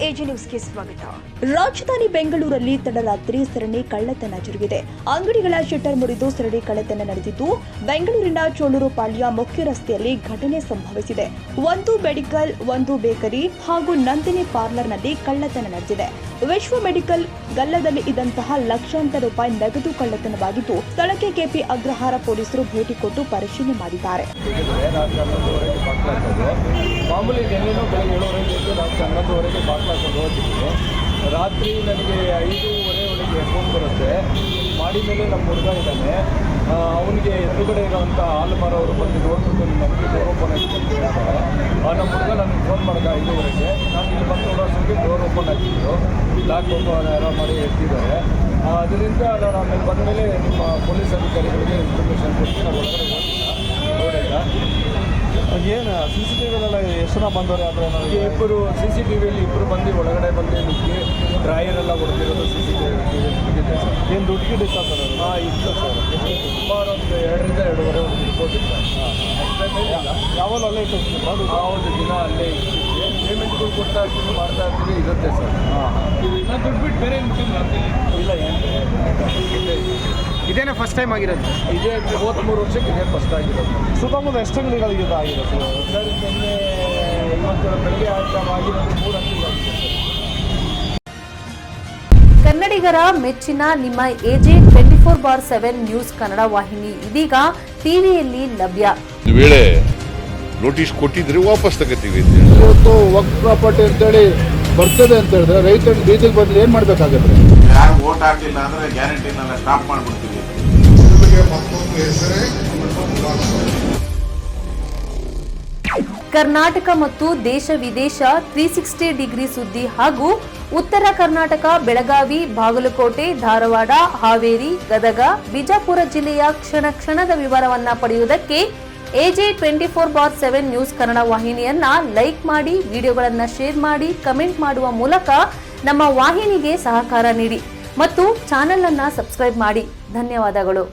AG ನ್ಯೂಸ್ಗೆ ಸ್ವಾಗತ. ರಾಜಧಾನಿ ಬೆಂಗಳೂರಲ್ಲಿ ತಡರಾತ್ರಿ ಸರಣಿ ಕಳ್ಳತನ ಜರುಗಿದೆ. ಅಂಗಡಿಗಳ ಶಟರ್ ಮುರಿದು ಸರಣಿ ಕಳ್ಳತನ ನಡೆದಿದ್ದು, ಬೆಂಗಳೂರಿನ ಚೋಳೂರು ಪಾಳ್ಯ ಮುಖ್ಯ ರಸ್ತೆಯಲ್ಲಿ ಘಟನೆ ಸಂಭವಿಸಿದೆ. ಒಂದು ಮೆಡಿಕಲ್, ಒಂದು ಬೇಕರಿ ಹಾಗೂ ನಂದಿನಿ ಪಾರ್ಲರ್ನಲ್ಲಿ ಕಳ್ಳತನ ನಡೆದಿದೆ. ವಿಶ್ವ ಮೆಡಿಕಲ್ ಗಲ್ಲದಲ್ಲಿ ಇದ್ದಂತಹ ಲಕ್ಷಾಂತರ ರೂಪಾಯಿ ನಗದು ಕಳ್ಳತನವಾಗಿದ್ದು, ಸ್ಥಳಕ್ಕೆ ಕೆಪಿ ಅಗ್ರಹಾರ ಪೊಲೀಸರು ಭೇಟಿ ಕೊಟ್ಟು ಪರಿಶೀಲನೆ ಮಾಡಿದ್ದಾರೆ. ಮಾಮೂಲಿ ನಿನ್ನೆನೂ ಬೆಳಗ್ಗೆ 7:30 ನಾವು 11:00ವರೆಗೆ ಬಾಕ್ಲಾಕೊಂಡು ಹೋಗಿದ್ವಿ. ರಾತ್ರಿ ನನಗೆ 5:30 ಒಳಗೆ ಫೋನ್ ಬರುತ್ತೆ. ಮಾಡಿ ಮೇಲೆ ನಮ್ಮ ಹುಡುಗ ಇದ್ದಾನೆ, ಅವನಿಗೆ ಎದುರುಗಡೆ ಇರೋವಂಥ ಆಲಮರ ಅವರು ಬಂದು ನೋಡ್ಬಿಟ್ಟು ನಮಗೆ ಡೋರ್ ಓಪನ್ ಆಗಿದೆ ಅಂತ ಹೇಳ್ತಾರೆ. ನಮ್ಮ ಹುಡುಗ ನನಗೆ ಫೋನ್ ಮಾಡಿದ 5:30ಗೆ. ನಾನು ಇಲ್ಲಿ ಬಂದು ನೋಡೋಷ್ಟೊತ್ತಿಗೆ ಡೋರ್ ಓಪನ್ ಆಗಿದ್ದು, ಲಾಕ್ ಓಪನ್ ಯಾರೋ ಮಾಡಿ ಎತ್ತಿದ್ದಾರೆ. ಅದರಿಂದ ನಾನು ಆಮೇಲೆ ಬಂದ ಮೇಲೆ ನಿಮ್ಮ ಪೊಲೀಸ್ ಅಧಿಕಾರಿಗಳಿಗೆ ಇನ್ಫಾರ್ಮೇಷನ್ ಕೊಟ್ಟು ನಾವು ಒಳಗಡೆ ನೋಡಿಲ್ಲ. ಏನು CCTVಲೆಲ್ಲ ಎಷ್ಟು ಜನ ಬಂದವರು? ಆದರೆ ನನಗೆ ಇಬ್ಬರು CCTVಯಲ್ಲಿ ಇಬ್ಬರು ಬಂದು ಒಳಗಡೆ ಬಂದು ನುಗ್ಗಿ ಡ್ರಾಯರೆಲ್ಲ ಹೊಡೆದಿರೋದು CCTVಯಲ್ಲಿ ಮುಗಿದೆ ಸರ್. ಏನು ದುಡ್ಡು ಗಿಡ್ ಇಷ್ಟ ಸರ್? ಇತ್ತು ಸರ್. ಸುಮಾರು ಒಂದು 2ರಿಂದ 2.5 ಒಂದು ಇರ್ಬೋದು ಸರ್. ಅಷ್ಟೇ ಮೇಲೆ ಯಾವಾಗ ಅಲ್ಲೇ ಇಟ್ಟು ಆ ಒಂದು ದಿನ ಅಲ್ಲೇ ಇರ್ತೀವಿ. ಪೇಮೆಂಟ್ಗಳು ಕೊಡ್ತಾ ಇರ್ತೀವಿ, ಮಾಡ್ತಾ ಇರ್ತೀವಿ, ಇರುತ್ತೆ ಸರ್. ನಾನು ದುಡ್ಡು ಬಿಟ್ಟು ಬೇರೆ ಇಲ್ಲ ಏನು ಇದೇನೇ ಫಸ್ಟ್ ಟೈಮ್ ಆಗಿರೋದು? ಇದೇ 33 ವರ್ಷಕ್ಕೆ ಇದೇ ಫಸ್ಟ್ ಆಗಿರೋದು. ಸುತ್ತಮುತ್ತ ಎಷ್ಟು ಅಂಗಡಿಗಳಿಗೆ ಆಗಿರೋದು ಸರ್? ನಿನ್ನೆ ಇವತ್ತು ಬೆಳಗ್ಗೆ ಆಗಿರೋದು 3 ಅಂಗಡಿಗಳಾಗಿದೆ ಸರ್. ಕನ್ನಡಿಗರ ಮೆಚ್ಚಿನ ನಿಮ್ಮ ಎಜೆ 24/7 ನ್ಯೂಸ್ ಕನ್ನಡ ವಾಹಿನಿ ಇದೀಗ ಟಿವಿಯಲ್ಲಿ ಲಭ್ಯ. ಒಂದು ವೇಳೆ ನೋಟಿಸ್ ಕೊಟ್ಟಿದ್ರೆ ವಾಪಸ್ ತಗೋತೀವಿ. ಇವತ್ತು ವಕ್ಫ್ ಪ್ರಾಪರ್ಟಿ ಅಂತೇಳಿ ಬರ್ತದೆ ಅಂತ ಹೇಳಿದ್ರೆ ರೈತರು ಬೀದಿಗೆ ಬಂದು ಏನು ಮಾಡಬೇಕಾಗತ್ತೆ? ಯಾರು ವೋಟ್ ಹಾಕಲಿಲ್ಲ ಅಂದ್ರೆ ಗ್ಯಾರಂಟಿನೆಲ್ಲ ಸ್ಟಾಪ್ ಮಾಡ್ಬಿಡ್ತೀವಿ. ಕರ್ನಾಟಕ ಮತ್ತು ದೇಶ ವಿದೇಶ 360 ಡಿಗ್ರಿ ಸುದ್ದಿ ಹಾಗೂ ಉತ್ತರ ಕರ್ನಾಟಕ, ಬೆಳಗಾವಿ, ಬಾಗಲಕೋಟೆ, ಧಾರವಾಡ, ಹಾವೇರಿ, ಗದಗ, ಬಿಜಾಪುರ ಜಿಲ್ಲೆಯ ಕ್ಷಣ ಕ್ಷಣದ ವಿವರವನ್ನ ಪಡೆಯುವುದಕ್ಕೆ ಎಜೆ 24/7 ನ್ಯೂಸ್ ಕನ್ನಡ ವಾಹಿನಿಯನ್ನ ಲೈಕ್ ಮಾಡಿ, ವಿಡಿಯೋಗಳನ್ನ ಶೇರ್ ಮಾಡಿ, ಕಮೆಂಟ್ ಮಾಡುವ ಮೂಲಕ ನಮ್ಮ ವಾಹಿನಿಗೆ ಸಹಕಾರ ನೀಡಿ ಮತ್ತು ಚಾನೆಲ್ ಅನ್ನ ಸಬ್ಸ್ಕ್ರೈಬ್ ಮಾಡಿ. ಧನ್ಯವಾದಗಳು.